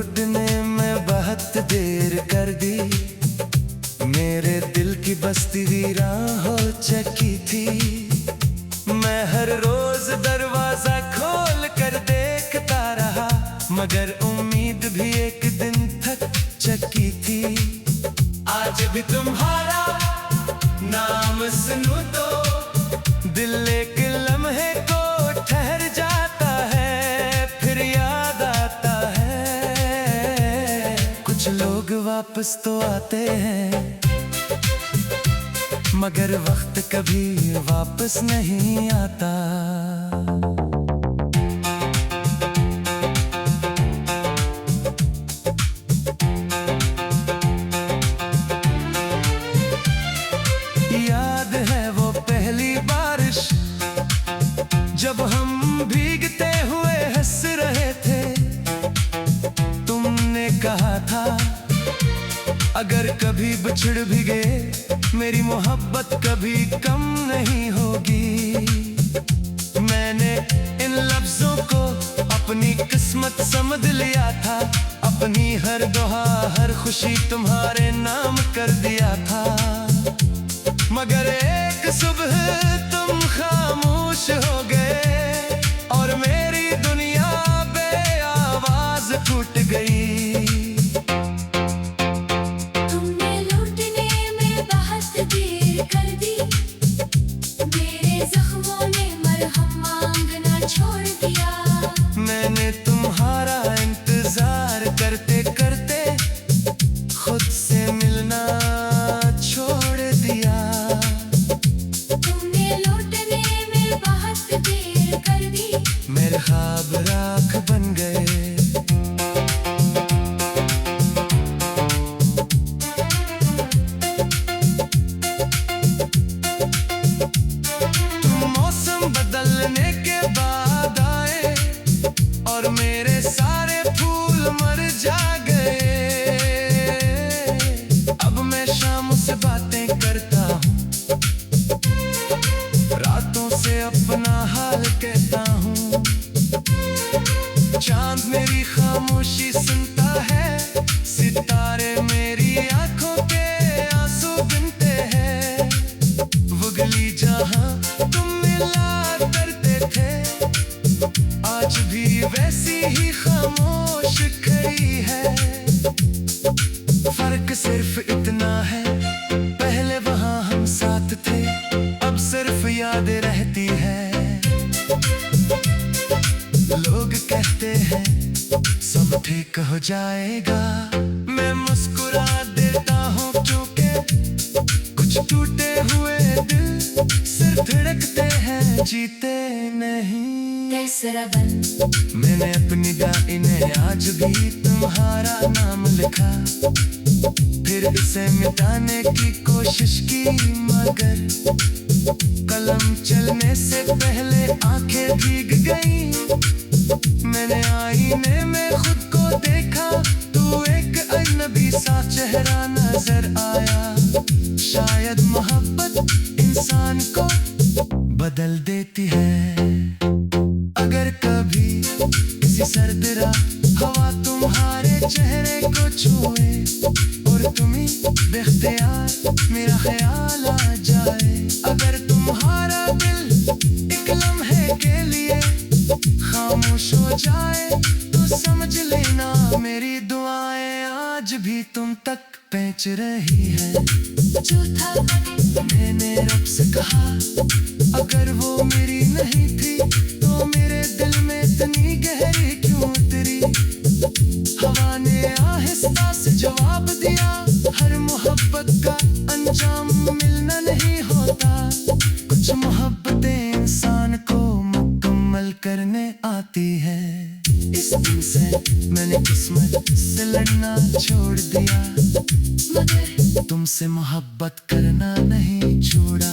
लूटने में बहुत देर कर दी। मेरे दिल की बस्ती वीरान हो चुकी थी। मैं हर रोज दरवाजा खोल कर देखता रहा, मगर उम्मीद भी एक दिन थक चुकी थी। आज भी तुम्हारा नाम सुनूं तो दिल एक लम्हे को ठहर जाता है, फिर याद आता है। कुछ लोग वापस तो आते हैं, मगर वक्त कभी वापस नहीं आता। याद है वो पहली बारिश, जब हम भीगते हुए हंस रहे थे। तुमने कहा था अगर कभी बिछड़ भी गए, मेरी मोहब्बत कभी कम नहीं होगी। मैंने इन लफ्जों को अपनी किस्मत समझ लिया था, अपनी हर दुआ हर खुशी तुम्हारे नाम कर दिया था। मगर एक सुबह तुम खामोश हो गए और मेरी दुनिया बेआवाज टूट गई। तुमने लूटने में बहुत देर कर दी, मेरे जख्मों ने मरहम मांगना छोड़ दिया। मैंने तुम्हारा इंतजार करते करते खुद से मिलना छोड़ दिया। तुमने लूटने में बहुत देर कर दी, मेरे ख्वाब राख बन गए। तुम मौसम बदलने के बाद आए और मेरे सारे फूल मर जा गए। अब मैं शाम से बातें करता हूँ, रातों से अपना हाल कहता हूँ। चांद मेरी खामोशी सुनता है, सितारे मेरी आंखों के आंसू गिनते हैं। वो गली जहां तुम मिला करते थे, आज भी वैसी ही खामोश खड़ी है। फर्क सिर्फ इतना है, पहले वहां हम साथ थे, अब सिर्फ यादें रहती है। लोग कहते हैं सब ठीक हो जाएगा, मैं मुस्कुरा देता हूँ क्योंकि कुछ टूटे हुए दिल सिर्फ धड़कते हैं, जीते नहीं। कैसरा बन मैंने अपनी डायरी में आज भी तुम्हारा नाम लिखा, फिर इसे मिटाने की कोशिश की, मगर कलम चलने से पहले आंखें भीग गई। मैंने आईने में खुद को देखा, तू एक अजनबी सा चेहरा नजर आया। शायद मोहब्बत इंसान को बदल देती है। अगर कभी किसी सर्द रात हवा तुम्हारे चेहरे को छुए और तुम्हें बेख्तियार मेरा ख्याल आ जाए, अगर तुम्हारा दिल एक लम्हे के लिए खामोश हो जाए, तो समझ लेना मेरी दुआएं आज भी तुम तक पहुंच रही है। जो था मैंने रब से कहा, अगर वो मेरी नहीं थी तो मेरे दिल में इतनी गहरी क्यों उतरी। हवा ने आहिस्ता से जवाब दिया, हर मोहब्बत का अंजाम मिलना नहीं होता। कुछ मोहब्बतें इंसान को मुकम्मल करने आती है। इस दिन से मैंने किस्मत से लड़ना छोड़ दिया, मगर तुमसे मोहब्बत करना नहीं छोड़ा।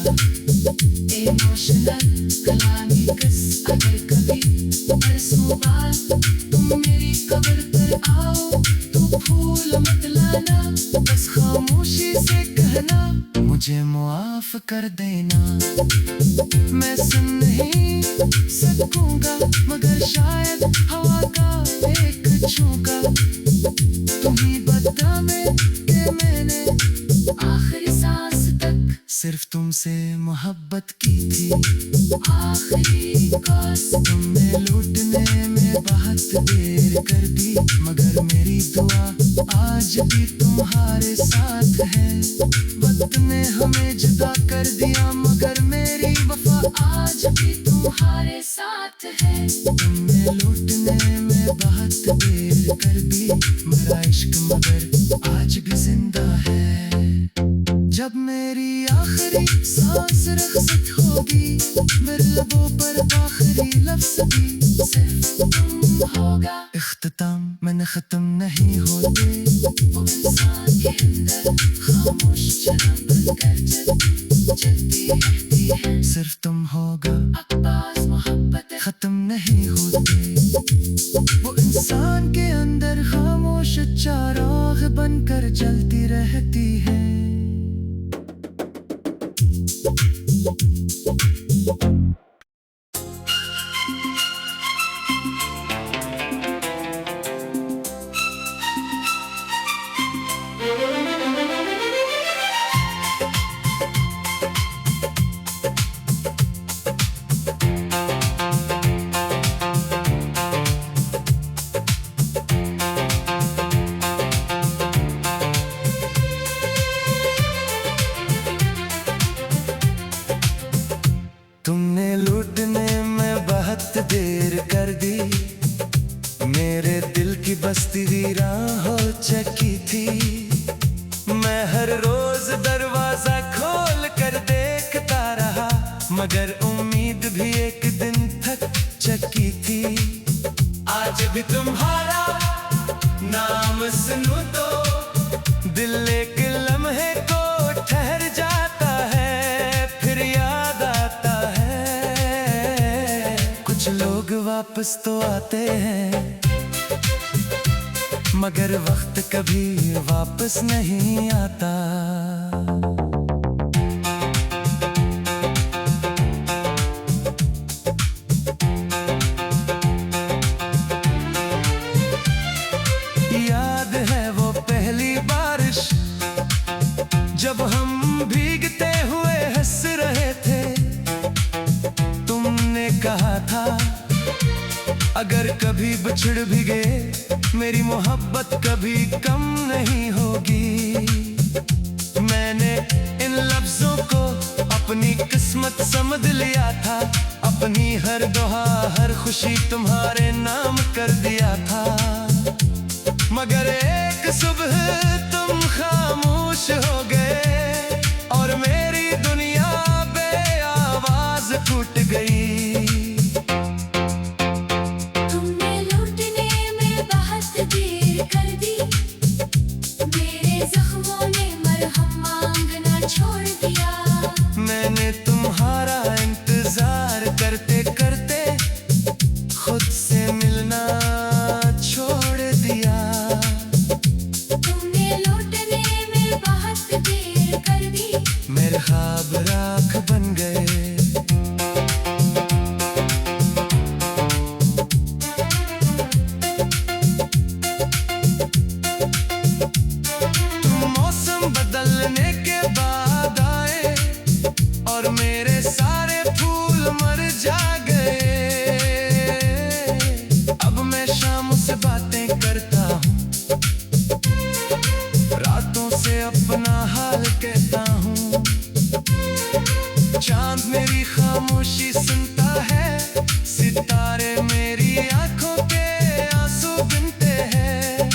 इमोशनल कलामी कस, अगर कभी बरसों बाद तुम मेरी कब्र पर आओ, तो फूल मत लाना, बस खामोशी से कहना मुझे मुआफ कर देना। मैं सुन नहीं सकूंगा, मगर शायद हवा का एक झोंका तुमसे मोहब्बत की थी। आखिरी कसम तुमने लूटने में बहुत देर कर दी, मगर मेरी दुआ आज भी तुम्हारे साथ है। वक्त ने हमें जुदा कर दिया, मगर मेरी वफा आज भी तुम्हारे साथ है। तुमने लूटने में बहुत देर कर दी, मेरा इश्क मगर आज भी जिंदा है। जब मेरी आखिरी सांस रखसत होगी, मेरे लबों पर आखिरी लफ्ज़ भी सिर्फ तुम होगा। इख्तिताम मैंने खत्म नहीं होते। वो इंसान के अंदर खामोश चरा बनकर जलती रहती है। सिर्फ तुम होगा, अब्बास मोहब्बत खत्म नहीं होते। वो इंसान के अंदर खामोश चिराग बनकर जलती रहती है। तुमने लूटने में बहुत देर कर दी, मेरे दिल की बस्ती वीरान हो चुकी थी। मैं हर रोज दरवाजा खोल कर देखता रहा, मगर उम्मीद भी एक दिन थक चुकी थी। आज भी तुम्हारा नाम सुनूं तो दिल एक लम्हे को ठहर जाता है, फिर याद आता है। कुछ लोग वापस तो आते हैं, मगर वक्त कभी वापस नहीं आता। याद है वो पहली बारिश, जब हम भीगते हुए हंस रहे थे। तुमने कहा था अगर कभी बिछड़ भी गए, मेरी मोहब्बत कभी कम नहीं होगी। मैंने इन लफ्जों को अपनी किस्मत समझ लिया था, अपनी हर दुआ हर खुशी तुम्हारे नाम कर दिया था। मगर एक सुबह तुम खामोश हो गए और मेरी दुनिया बेआवाज टूट गई। तुमने लूटने में बहुत देर कर दी, मेरे जख्मों ने मरहम मांगना छोड़ दिया। मैंने तुम्हारा इंतजार करते करते खुद से मिलना छोड़ दिया। तुमने लूटने में बहुत देर कर दी, मेरे ख्वाब राख बन गए। तुम मौसम बदलने के बाद आए और मेरे सारे फूल मर जा गए। अब मैं शाम से बातें करता हूँ, रातों से अपना हाल कहता हूँ। चांद मेरी खामोशी सुनता है, सितारे मेरी आंखों के आंसू गिनते हैं।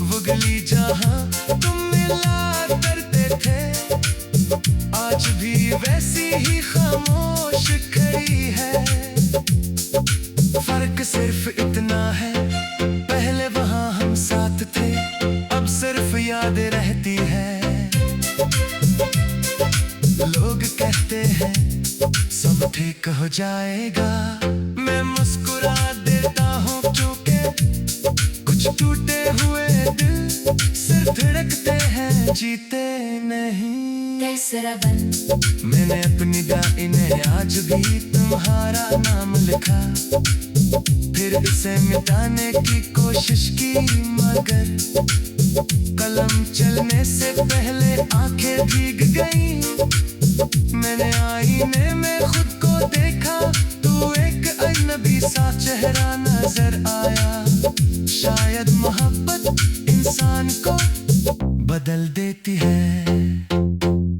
वो गली जहाँ तुम मिला करते थे, आज भी वैसी ही खामोश खड़ी है। फर्क सिर्फ इतना है, पहले वहाँ हम साथ थे, अब सिर्फ याद रहती है। लोग कहते हैं सब ठीक हो जाएगा, मैं मुस्कुरा देता हूँ क्योंकि कुछ टूटे हुए दिल सिर्फ धड़कते हैं, जीते नहीं। तेसरा बन मैंने अपनी डायरी में आज भी तुम्हारा नाम लिखा, फिर इसे मिटाने की कोशिश की, मगर कलम चलने से पहले आंखें भीग गईं। मैंने आईने में खुद को देखा, तू एक अजनबी सा चेहरा नजर आया। शायद मोहब्बत इंसान को बदल देती है।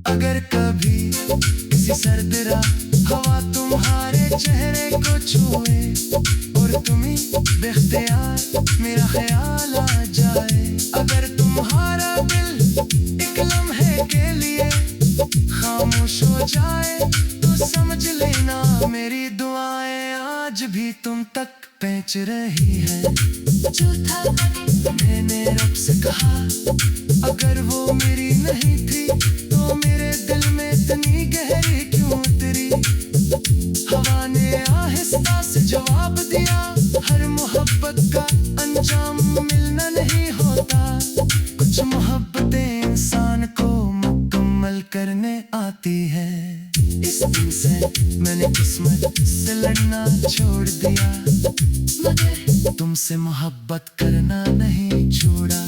अगर कभी किसी सर्द रात हवा तुम्हारे चेहरे को छुए और तुम्हें बेख्तियार मेरा ख्याल आ जाए, अगर तुम्हारा दिल एक लम्हे के लिए खामोश हो जाए तो समझ लेना मेरी दुआएं आज भी तुम तक पहुंच रही है। जो था मैंने रब से कहा, अगर वो मेरी नहीं थी तो मेरे दिल में इतनी गहरी क्यों उतरी। हवा ने आहिस्ता से जवाब दिया, हर मोहब्बत का अंजाम मिलना नहीं होता। कुछ मोहब्बतें इंसान को मुकम्मल करने आती है। इस दिन से मैंने किस्मत से लड़ना छोड़ दिया, मगर तुमसे मोहब्बत करना नहीं छोड़ा।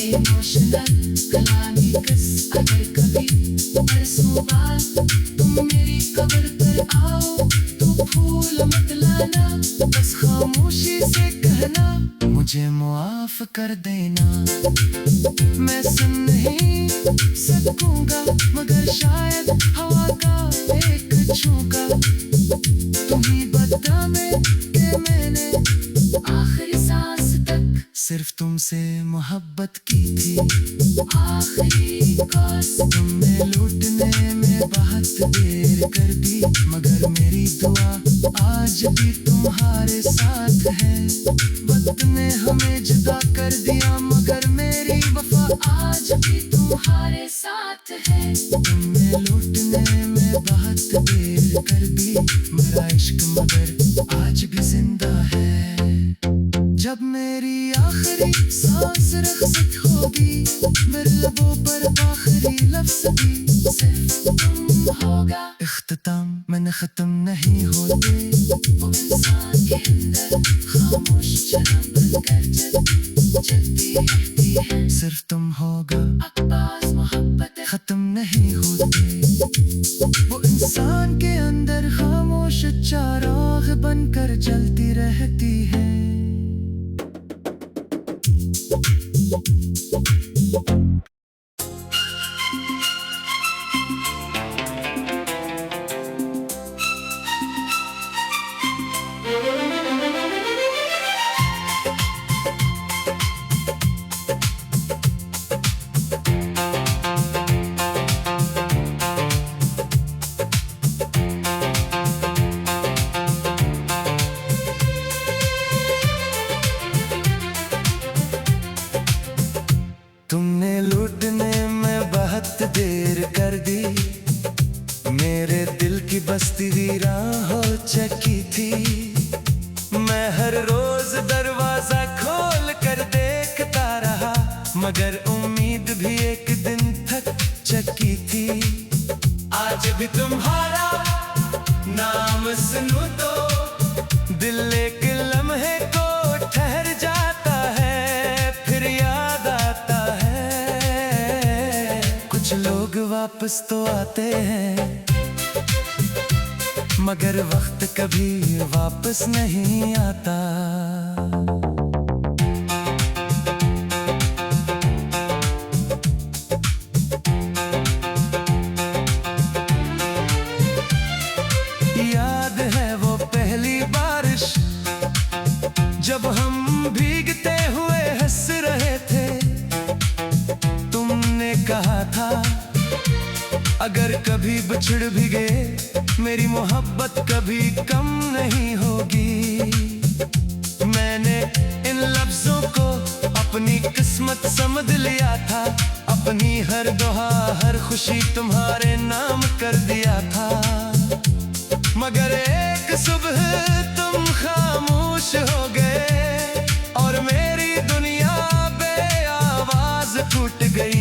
इमोशनल कलामी किस अगर कभी बरसों बाद तुम मेरी कब्र पर आओ तो फूल मत लाना, बस खामोशी से कहना मुझे मुआफ कर देना। मैं सुन नहीं सकूंगा मगर शायद हवा का एक झोंका तुम ही बता में कि मैंने आखिरी सांस तक सिर्फ तुमसे मोहब्बत की थी। आखिरी कोस तुमने लूटने में बहुत देर कर दी, मगर मेरी दुआ आज भी तुम्हारे साथ है। वक्त ने हमें जुदा कर दिया मगर मेरी वफा आज भी तुम्हारे साथ है। तुमने लूटने में बहुत देर कर दी, मेरा इश्क मगर आज भी जिंदा है। जब मेरी आखिरी सांस रख्सत होगी, मेरे लबों पर आखिरी लफ्ज़ भी सिर्फ तुम होगा। इख्तिताम मैंने खत्म नहीं होते, वो इंसान के अंदर खामोश शराब बनकर जलती रहती है। सिर्फ तुम होगा। अब्बास मोहब्बत खत्म नहीं होते, वो इंसान के अंदर खामोश चिराग बनकर जलती रहती है। तुमने लूटने में बहुत देर कर दी, मेरे दिल की बस्ती वीरान हो चुकी थी। मैं हर रोज दरवाजा खोल कर देखता रहा, मगर उम्मीद भी एक दिन थक चुकी थी। आज भी तुम्हारा नाम सुनूं तो दिल एक लम्हे को ठहर जाता है, फिर याद आता है। कुछ लोग वापस तो आते हैं मगर वक्त कभी वापस नहीं आता। याद है वो पहली बारिश जब हम भीगते हुए हंस रहे थे। तुमने कहा था अगर कभी बिछड़ भी गए मेरी मोहब्बत कभी कम नहीं होगी। मैंने इन लफ्जों को अपनी किस्मत समझ लिया था, अपनी हर दुआ हर खुशी तुम्हारे नाम कर दिया था। मगर एक सुबह तुम खामोश हो गए और मेरी दुनिया बे आवाज टूट गई।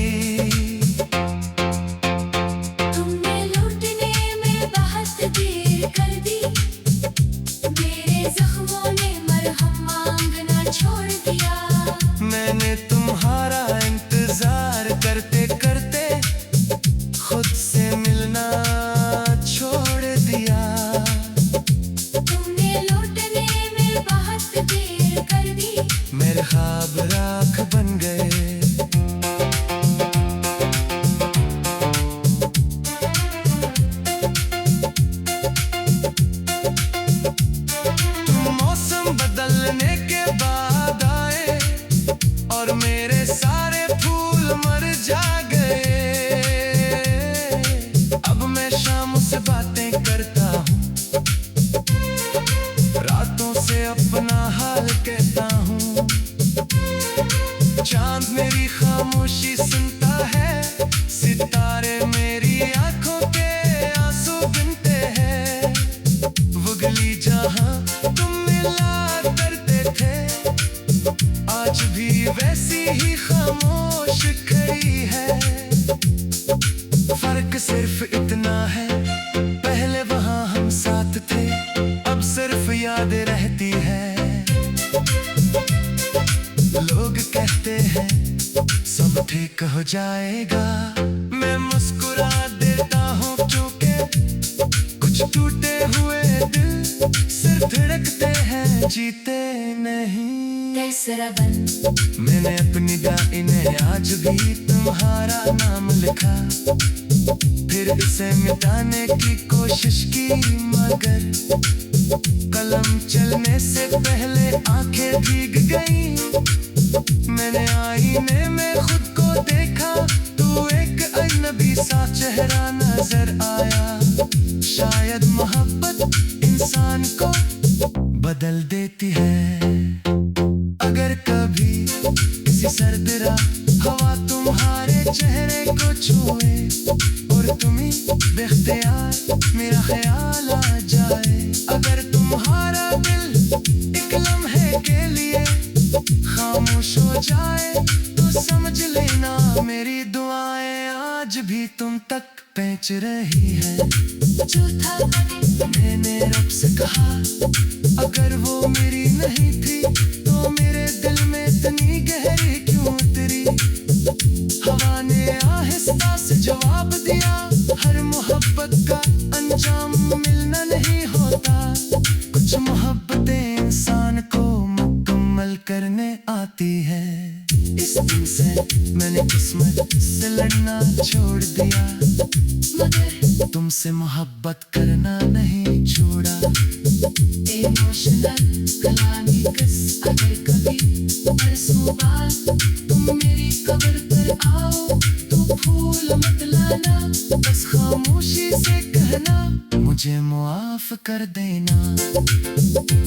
तुमने लूटने में बहुत देर कर दी, मेरे जख्मों ने मरहम मांगना छोड़ दिया। मैंने तुम्हारा इंतजार करते करते खुद से मिलना मेरे सारे फूल मर जा गए। अब मैं शाम से बातें करता हूँ, रातों से अपना हाल कहता हूँ। चांद मेरी खामोशी सुनता है, सितारे मेरी आंखों के आंसू गिनते हैं। वो गली जहां तुम मिला करते थे, आज भी वैसी ही खामोश खड़ी है। फर्क सिर्फ इतना है, पहले वहां हम साथ थे, अब सिर्फ याद रहती है। लोग कहते हैं सब ठीक हो जाएगा, मैं मुस्कुरा देता हूँ क्योंकि कुछ टूटे हुए दिल सिर्फ धड़कते हैं, जीते नहीं। तेसरा बन मैंने अपनी डायरी में आज भी तुम्हारा नाम लिखा, फिर इसे मिटाने की कोशिश की, मगर कलम चलने से पहले आंखें भीग गईं। मैंने आईने में खुद को देखा, तू एक अजनबी सा चेहरा नजर आया। शायद मोहब्बत इंसान को बदल देती है। अगर कभी किसी सर्द रात हवा तुम्हारे चेहरे को छुए और तुम्हें बेख्तियार मेरा ख्याल आ जाए, अगर तुम्हारा दिल एक लम्हे के लिए खामोश हो जाए तो समझ लेना मेरी दुआएं आज भी तुम तक पहुंच रही है। चौथा बन मैंने रब से कहा, अगर वो मेरी नहीं थी तो मेरे दिल में इतनी गहरी क्यों उतरी। हवा ने आहिस्ता से जवाब दिया, हर मोहब्बत का अंजाम मिलना नहीं होता, कुछ मोहब्बतें इंसान को मुकम्मल करने आती है। इस दिन से मैंने किस्मत से लड़ना छोड़ दिया, मगर तुमसे मोहब्बत करना नहीं छोड़ा। इमोशनल कलामी कस अगर कभी बरसों बाद तुम मेरी कब्र पर आओ तो फूल मत लाना, बस खामोशी से कहना मुझे मुआफ कर देना।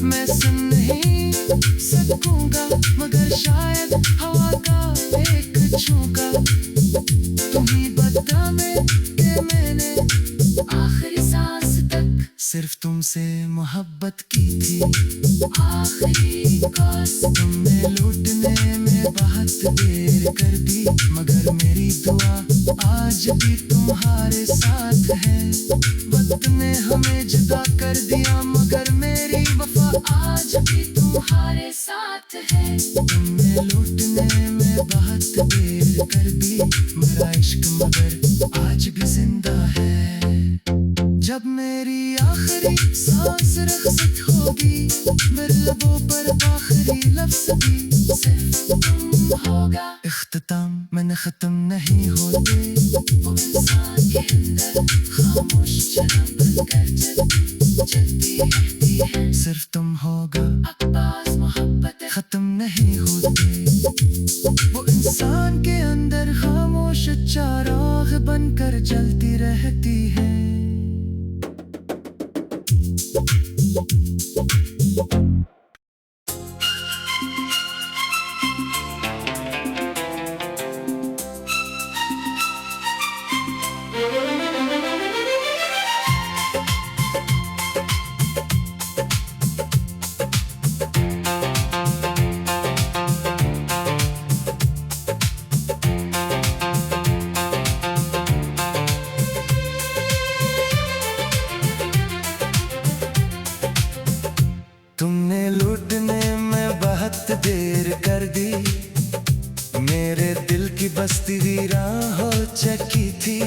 मैं सुन नहीं सकूंगा मगर शायद हवा का एक झोंका तुम ही बता में कि मैंने आखिरी सांस तक सिर्फ तुमसे मोहब्बत की थी। आखिरी कोस तुमने लूटने में बहुत देर कर दी, मगर मेरी दुआ आज भी तुम्हारे साथ है। वक्त ने हमें जुदा कर दिया मगर मेरी वफा आज भी तुम्हारे साथ है। तुमने लूटने में बहुत देर कर दी, मेरा इश्क मगर आज भी जिंदा है। जब मेरी आखिरी सांस रख्सत होगी, मेरे लबों पर आखिरी लफ्ज़ भी सिर्फ तुम होगा, इख्तिताम मैंने खत्म नहीं होते। वो इंसान के अंदर खामोश जहाँ बनकर जलती रहती है। सिर्फ तुम होगा, अब्बास मोहब्बत खत्म नहीं होते। वो इंसान के अंदर खामोश चाराग बनकर जलती रहती है। तुमने लूटने में बहुत देर कर दी, मेरे दिल की बस्ती वीरान हो चुकी थी।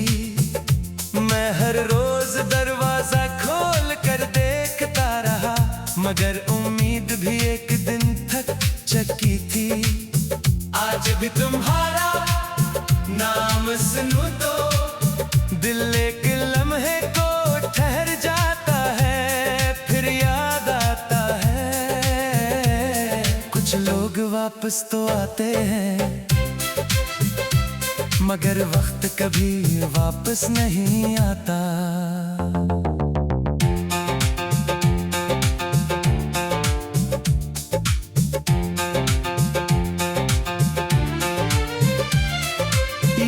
मैं हर रोज दरवाजा खोल कर देखता रहा, मगर उम्मीद भी एक दिन थक चुकी थी। आज भी तुम्हारा नाम सुनूं तो दिल एक लम्हे को ठहर जाता है, फिर याद आता है। कुछ लोग वापस वापस तो आते हैं, मगर वक्त कभी वापस नहीं आता।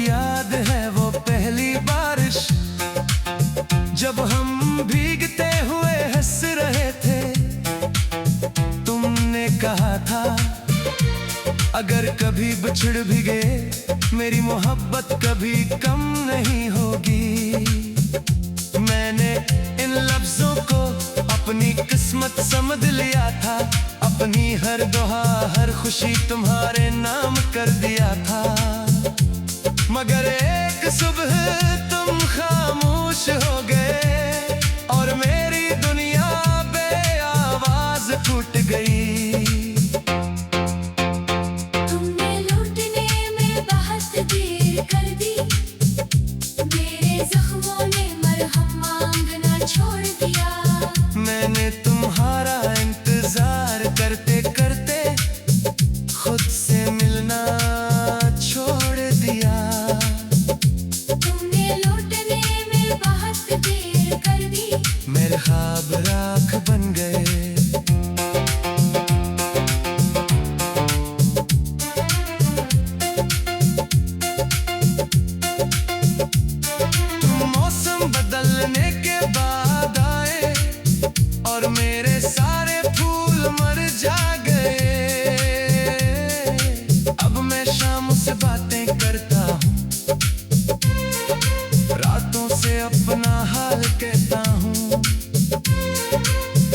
याद है वो पहली बारिश जब हम भीगते हुए हंस रहे थे। तुमने कहा था अगर कभी बिछड़ भी गए मेरी मोहब्बत कभी कम नहीं होगी। मैंने इन लफ्जों को अपनी किस्मत समझ लिया था, अपनी हर दुआ हर खुशी तुम्हारे नाम कर दिया था। मगर एक सुबह तुम खामोश हो गए और मेरी दुनिया बेआवाज टूट गई। तुमने लौटने में बहुत देर कर दी, मेरे जख्मों ने मरहम मांगना छोड़ दिया। मैंने तुम्हारा इंतजार करते करते खुद से मिलना छोड़ दिया। तुमने लौटने में बहुत देर कर दी, मेरे ख्वाब राख बन गए। तुम मौसम बदलने के बाद आए और मेरे सारे फूल मर जा गए। अब मैं शाम से बातें करता हूँ, रातों से अपना हाल कहता हूँ।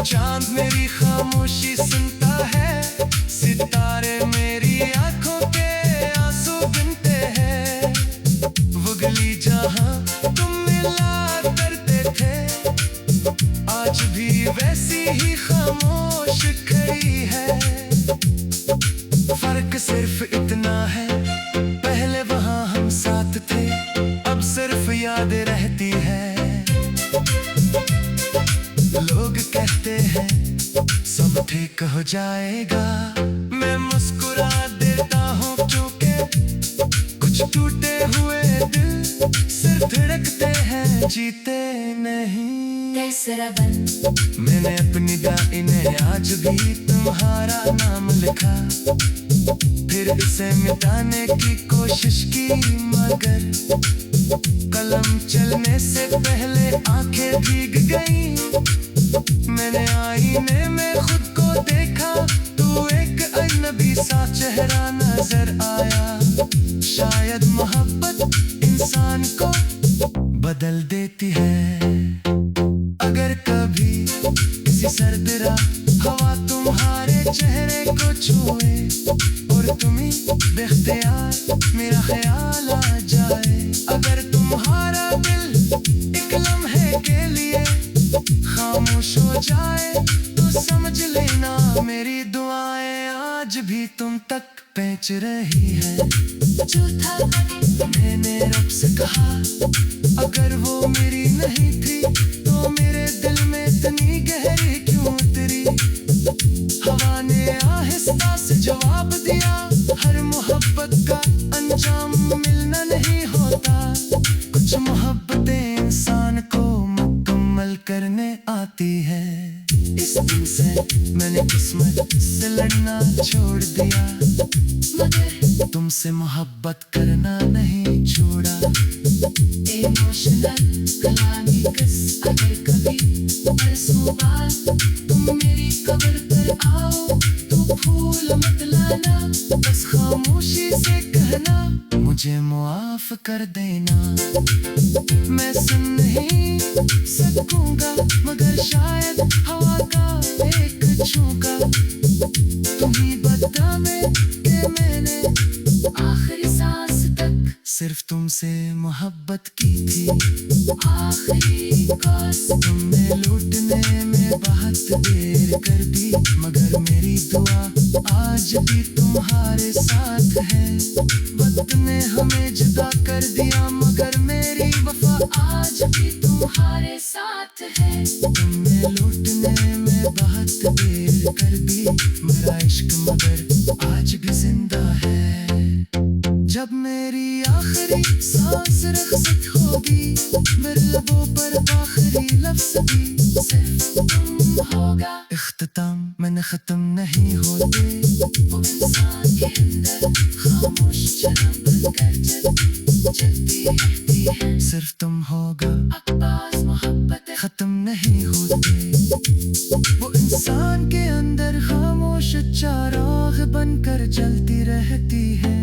चांद मेरी खामोशी सुनता है, सितारे मेरी आंखों के आंसू गिनते हैं। वो गली जहाँ तुम मिला करते थे आज भी वैसी ही खामोश खड़ी है। फर्क सिर्फ इतना है, पहले वहाँ हम साथ थे, अब सिर्फ याद रहती है। लोग कहते हैं सब ठीक हो जाएगा, मैं मुस्कुरा देता हूँ क्योंकि कुछ टूटे हुए दिल सिर्फ धड़कते हैं, जीते नहीं। तेसरा बन मैंने अपनी डायरी में आज भी तुम्हारा नाम लिखा, फिर इसे मिटाने की कोशिश की मगर कलम चलने से पहले आंखें भीग गई। मैंने आईने में खुद को देखा, तू एक अजनबी सा चेहरा नजर आया। शायद मोहब्बत इंसान को बदल देती है। अगर कभी किसी सर्द रात हवा तुम्हारे चेहरे को छुए और तुम्हें बेख्तियार मेरा ख्याल आ जाए, अगर तुम्हारा दिल एक लम्हे के लिए खामोश हो जाए तो समझ लेना मेरी दुआएं आज भी तुम तक पहुंच रही है। जो था मैंने रब से कहा अगर वो मेरी नहीं थी तो मेरे दिल में इतनी गहरी क्यों उतरी। हवा ने आहिस्ता से जवाब दिया, हर मोहब्बत का अंजाम मिलना नहीं होता, कुछ मोहब्बतें इंसान को मुकम्मल करने आती है। इस दिन से मैंने किस्मत से लड़ना छोड़ दिया, मगर तुमसे मोहब्बत करना नहीं छोड़ा। इमोशनल कलामी कस अगर कभी बरसों बाद तुम मेरी कब्र पर आओ तो फूल मत लाना, बस खामोशी से कहना मुझे मुआफ कर देना। मैं सुन नहीं सकूंगा मगर शायद हवा का एक झोंका तुम्हीं बता में कि मैंने आखिरी सांस तक सिर्फ तुमसे मोहब्बत की थी। आखिरी कस तुमने लूटने में बहुत देर कर दी मगर मेरी दुआ आज भी तुम्हारे साथ है। वक्त ने हमें जुदा कर दिया मगर मेरी वफा आज भी तुम्हारे साथ है। तुमने लौटने में बहुत देर कर दी, मेरा इश्क मगर आज भी जिंदा है। जब मेरी आखिरी सांस रख्सत होगी, मेरे लबों पर आखिरी लफ्ज़ भी सिर्फ तुम होगा। इख्तिताम मैंने खत्म नहीं होते। वो इंसान के अंदर खामोश शराब बनकर जलती रहती है। सिर्फ तुम होगा, अक्बास मोहब्बत खत्म नहीं होते। वो इंसान के अंदर खामोश चिराग बनकर जलती रहती है।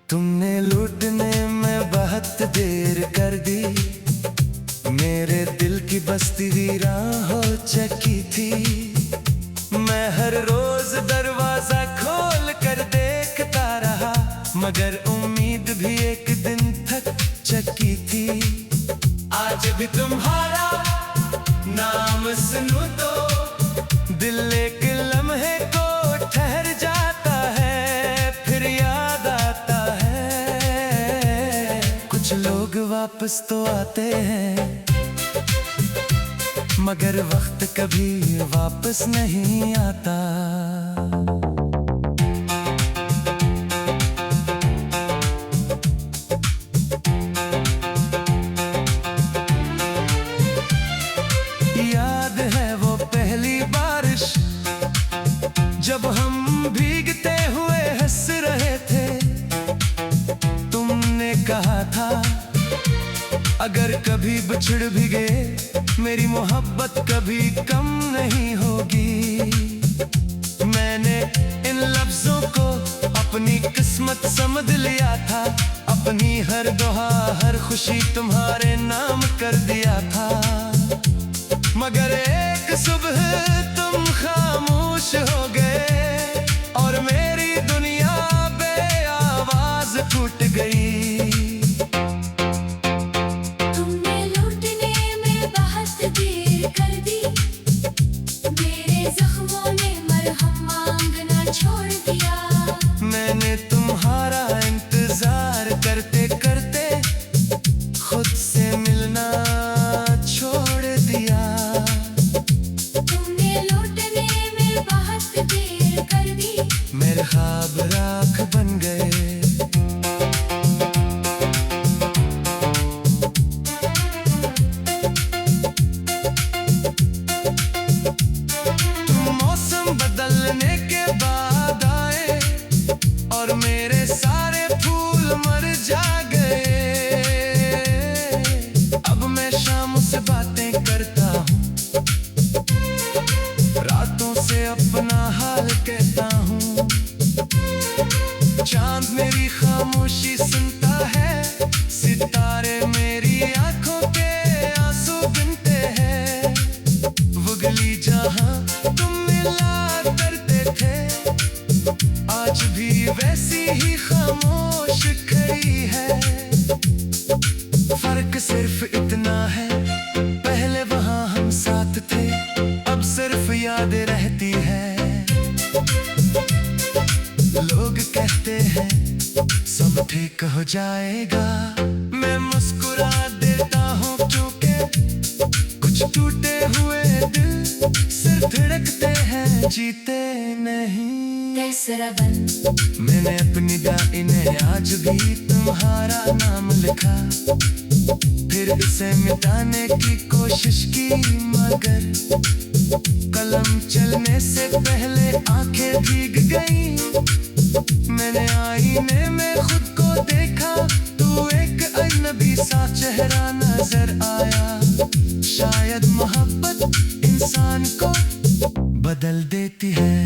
तुमने लूटने में बहुत देर कर दी, मेरे दिल की बस्ती वीरान हो चुकी थी। मैं हर रोज दरवाजा खोल कर देखता रहा, मगर उम्मीद भी एक दिन थक चुकी थी। आज भी तुम्हारा नाम सुनूं तो दिल एक लम्हे को ठहर जाता है, फिर याद आता है। कुछ लोग वापस तो आते हैं, मगर वक्त कभी वापस नहीं आता। याद है वो पहली बारिश, जब हम भीगते हुए हंस रहे थे। तुमने कहा था अगर कभी बिछड़ भी गए, मेरी मोहब्बत कभी कम नहीं होगी। मैंने इन लफ्जों को अपनी किस्मत समझ लिया था, अपनी हर दुआ हर खुशी तुम्हारे नाम कर दिया था। मगर एक सुबह तुम खामोश हो गए और मेरी दुनिया बेआवाज टूट गई। तुमने लूटने में बहुत देर कर दी, मेरे जख्मों ने मरहम मांगना छोड़ दिया। मैंने तुम्हारा इंतजार करते करते खुद से मिलना छोड़ दिया। तुमने लूटने में बहुत देर कर दी, मेरे ख्वाब राख बन गए। तुम मौसम बदलने के बाद आए और मेरे सारे फूल मर जा गए। अब मैं शाम से बातें करता हूँ, रातों से अपना हाल कहता हूँ। चांद मेरी खामोशी सुनता है, सितारे मेरी आंखों के आंसू गिनते हैं। वो गली जहां तुम मिला करते थे, आज भी वैसी ही खामोश खड़ी है। फर्क सिर्फ इतना है, पहले वहां हम साथ थे, अब सिर्फ याद रहती है। लोग कहते हैं सब ठीक हो जाएगा, मैं मुस्कुरा देता हूँ क्योंकि कुछ टूटे हुए दिल सिर्फ धड़कते हैं, जीते नहीं। कैसरा बन मैंने अपनी डायरी में आज भी तुम्हारा नाम लिखा, फिर इसे मिटाने की कोशिश की, मगर कलम चलने से पहले आंखें भीग गई। मैंने आईने में खुद को देखा, तू एक अजनबी सा चेहरा नजर आया। शायद मोहब्बत इंसान को बदल देती है।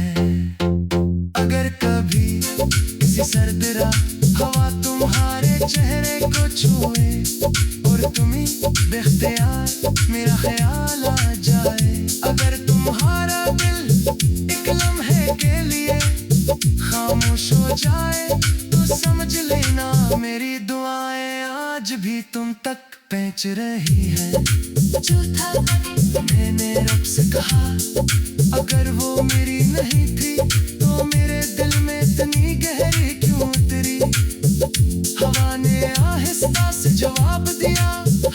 अगर कभी किसी सर्द रात हवा तुम तुम्हारे चेहरे को छुए और तुम्ही बेख्तियार मेरा ख्याल आ जाए। अगर तुम्हारा दिल एक लम्हे के लिए खामोश हो जाए तो समझ लेना मेरी दुआएं आज भी तुम तक पहुंच रही है। जो था मैंने रब से कहा अगर वो मेरी नहीं थी तो मेरे दिल में इतनी गहरी क्यों उतरी। हवा ने आहिस्ता से जवाब दिया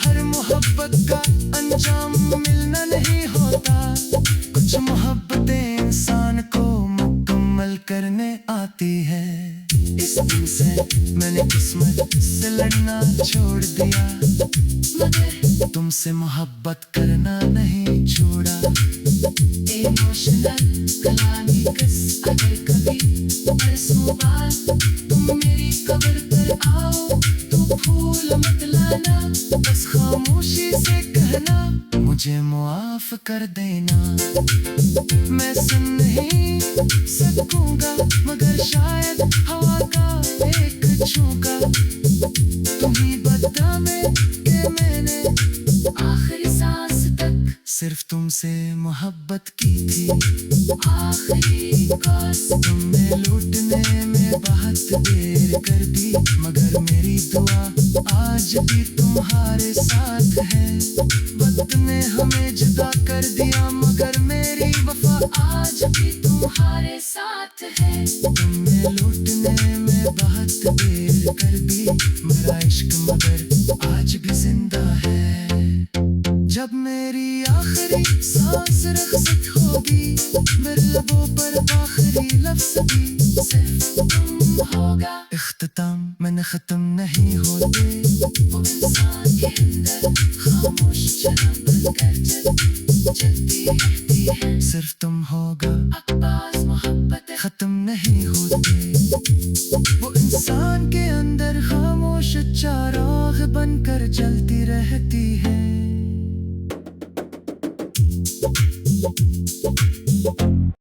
हर मोहब्बत का अंजाम मिलना नहीं होता। कुछ मोहब्बतें इंसान को मुकम्मल करने आती है। इस दिन से मैंने किस्मत से लड़ना छोड़ दिया मगर तुमसे मोहब्बत करना नहीं छोड़ा। इमोशनल कलामी किस अगर कभी बरसों बाद तुम मेरी कब्र पर आओ तो फूल मत लाना। बस खामोशी से कहना मुझे मुआफ कर देना। मैं सुन नहीं सकूंगा मगर शायद हवा का एक झोंका तुम ही बता में कि मैंने आखिरी सांस तक सिर्फ तुमसे मोहब्बत की थी। आखिरी कोस तुमने लूटने में बहुत देर कर दी मगर मेरी दुआ आज भी तुम्हारे साथ है। वक्त ने हमें जुदा कर दिया मगर मेरी वफा आज भी तुम्हारे साथ है। तुमने लूटने में बहुत देर कर दी मेरा इश्क मगर आज भी जिंदा है। जब मेरी आखिरी सांस रख्सत होगी मेरे लबों पर आखिरी लफ्ज़ भी सिर्फ तुम होगा। इख्तिताम मैंने खत्म नहीं होते वो इंसान के अंदर खामोश जहाँ बनकर जलती रहती है। सिर्फ तुम होगा अब्बास मोहब्बत खत्म नहीं होते। वो इंसान के अंदर खामोश चिराग बनकर जलती रहती है।